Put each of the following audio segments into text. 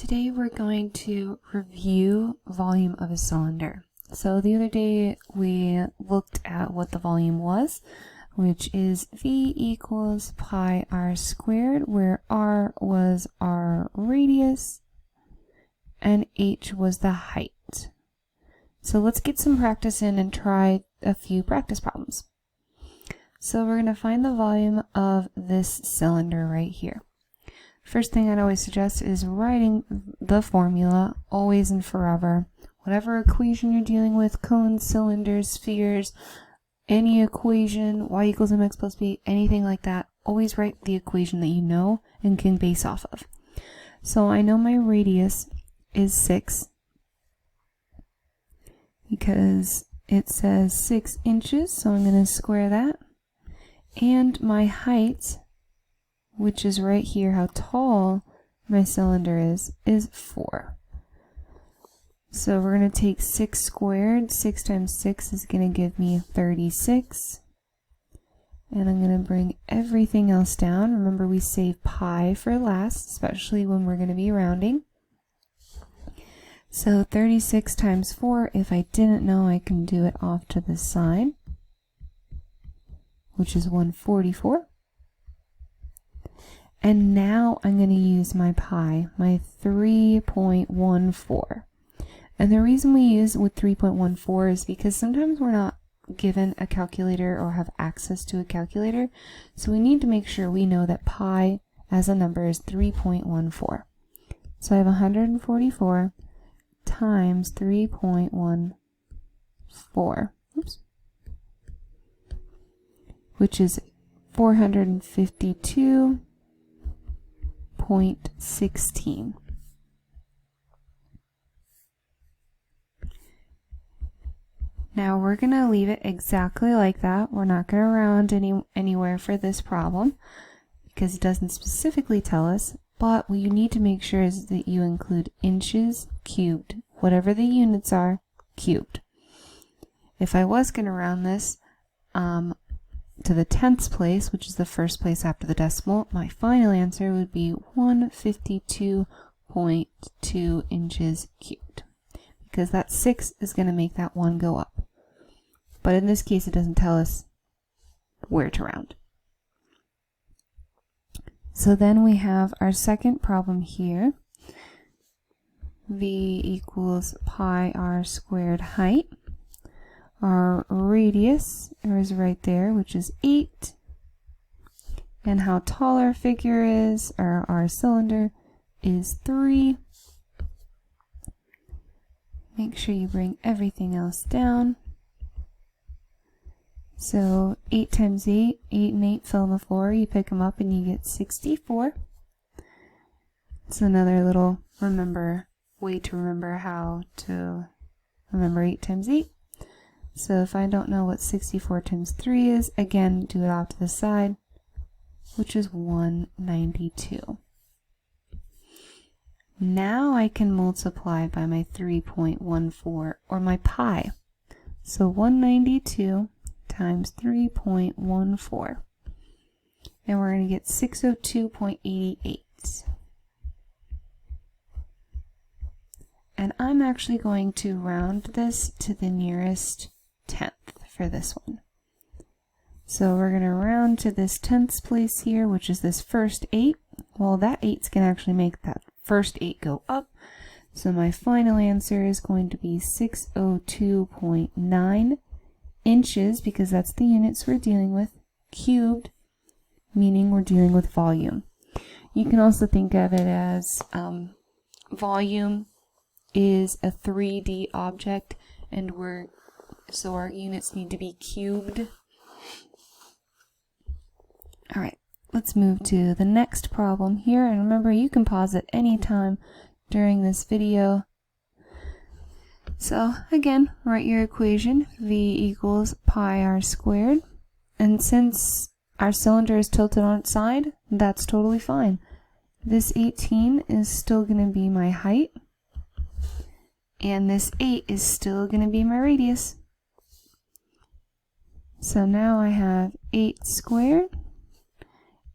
Today we're going to review volume of a cylinder. So the other day we looked at what the volume was, which is V equals pi r squared, where r was our radius and h was the height. So let's get some practice in and try a few practice problems. So we're going to find the volume of this cylinder right here. First thing I'd always suggest is writing the formula, always and forever. Whatever equation you're dealing with, cones, cylinders, spheres, any equation, y equals mx plus b, anything like that, always write the equation that you know and can base off of. So I know my radius is 6 because it says 6 inches, so I'm going to square that. And my height, which is right here, how tall my cylinder is 4. So we're going to take 6 squared. 6 times 6 is going to give me 36. And I'm going to bring everything else down. Remember, we save pi for last, especially when we're going to be rounding. So 36 times 4, if I didn't know, I can do it off to the side, which is 144. And now I'm going to use my pi, my 3.14. And the reason we use with 3.14 is because sometimes we're not given a calculator or have access to a calculator. So we need to make sure we know that pi as a number is 3.14. So I have 144 times 3.14, which is 452.16. Now we're going to leave it exactly like that. We're not going to round anywhere for this problem because it doesn't specifically tell us, but what you need to make sure is that you include inches cubed, whatever the units are, cubed. If I was going to round this to the 10th place, which is the first place after the decimal, my final answer would be 152.2 inches cubed, because that 6 is going to make that 1 go up. But in this case, it doesn't tell us where to round. So then we have our second problem here. V equals pi r squared height. Our radius is right there, which is 8. And how tall our figure is, or our cylinder, is 3. Make sure you bring everything else down. So 8 times 8, 8 and 8 fill on the floor. You pick them up and you get 64. It's another little way to remember how to remember 8 times 8. So if I don't know what 64 times 3 is, again, do it off to the side, which is 192. Now I can multiply by my 3.14, or my pi. So 192 times 3.14. And we're going to get 602.88. And I'm actually going to round this to the nearest 10th for this one. So we're going to round to this 10th place here, which is this first 8. Well, that 8's going to actually make that first 8 go up. So my final answer is going to be 602.9 inches, because that's the units we're dealing with, cubed, meaning we're dealing with volume. You can also think of it as volume is a 3D object, and so our units need to be cubed. All right, let's move to the next problem here, and remember, you can pause at any time during this video. So again, write your equation, V equals pi r squared, and since our cylinder is tilted on its side, that's totally fine. This 18 is still going to be my height, and this 8 is still going to be my radius. So now I have 8 squared,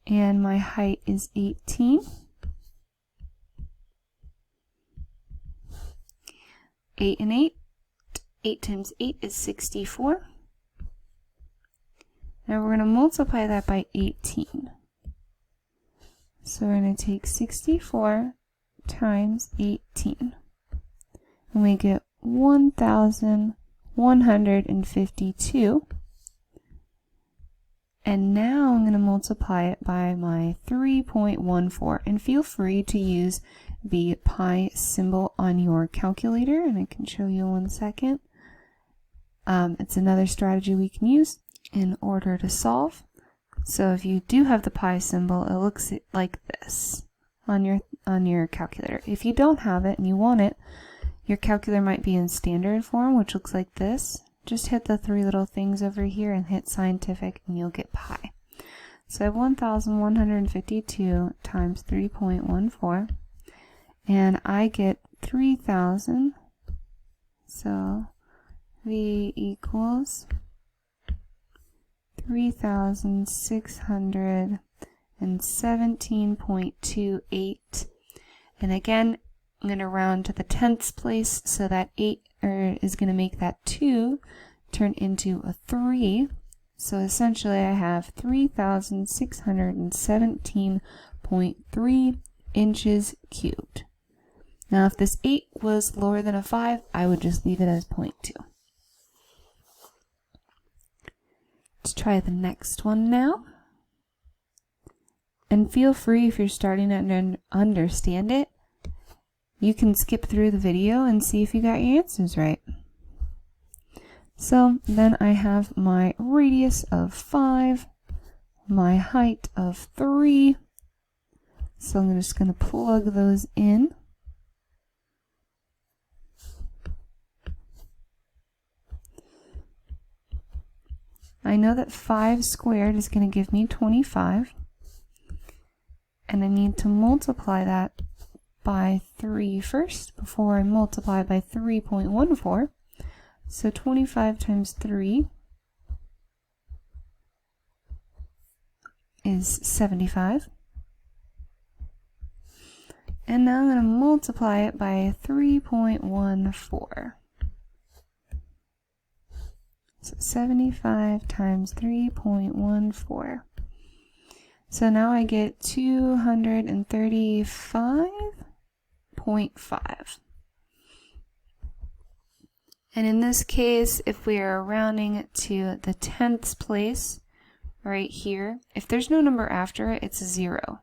and my height is 18. 8 and 8. 8 times 8 is 64. Now we're going to multiply that by 18. So we're going to take 64 times 18. And we get 1,152. And now I'm going to multiply it by my 3.14. And feel free to use the pi symbol on your calculator, and I can show you in 1 second. It's another strategy we can use in order to solve. So if you do have the pi symbol, it looks like this on your calculator. If you don't have it and you want it, your calculator might be in standard form, which looks like this. Just hit the 3 little things over here and hit scientific, and you'll get pi. So I have 1,152 times 3.14, and I get 3,000. So V equals 3,617.28. And again, I'm going to round to the tenths place, so that 8 is going to make that 2 turn into a 3. So essentially I have 3,617.3 inches cubed. Now if this 8 was lower than a 5, I would just leave it as 0.2. Let's try the next one now. And feel free, if you're starting to understand it, you can skip through the video and see if you got your answers right. So then I have my radius of 5, my height of 3. So I'm just going to plug those in. I know that 5 squared is going to give me 25. And I need to multiply that by 3 first before I multiply by 3.14. So 25 times 3 is 75. And now I'm going to multiply it by 3.14. So 75 times 3.14. So now I get 235.5. And in this case, if we are rounding it to the tenths place, right here, if there's no number after it, it's a 0.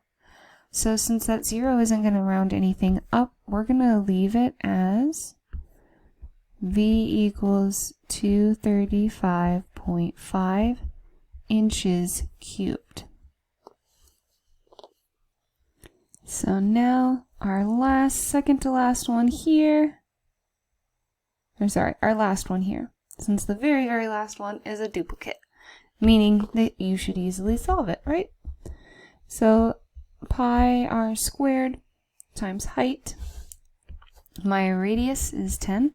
So since that 0 isn't going to round anything up, we're going to leave it as V equals 235.5 inches cubed. So now our second to last one here, our last one here, since the very, very last one is a duplicate, meaning that you should easily solve it, right? So pi r squared times height, my radius is 10.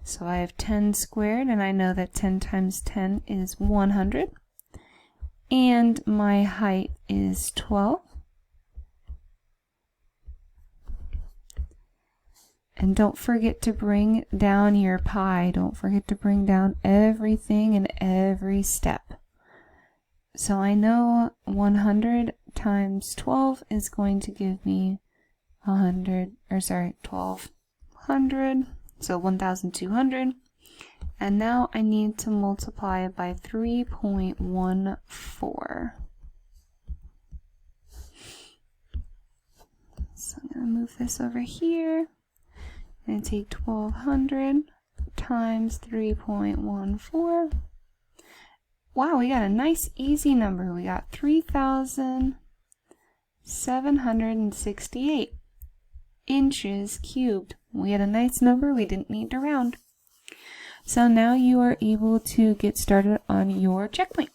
So I have 10 squared, and I know that 10 times 10 is 100. And my height is 12. And don't forget to bring down your pi. Don't forget to bring down everything in every step. So I know 100 times 12 is going to give me 1200. So 1,200. And now I need to multiply it by 3.14. So I'm going to move this over here. And take 1,200 times 3.14. Wow, we got a nice easy number. We got 3,768 inches cubed. We had a nice number. We didn't need to round. So now you are able to get started on your checkpoint.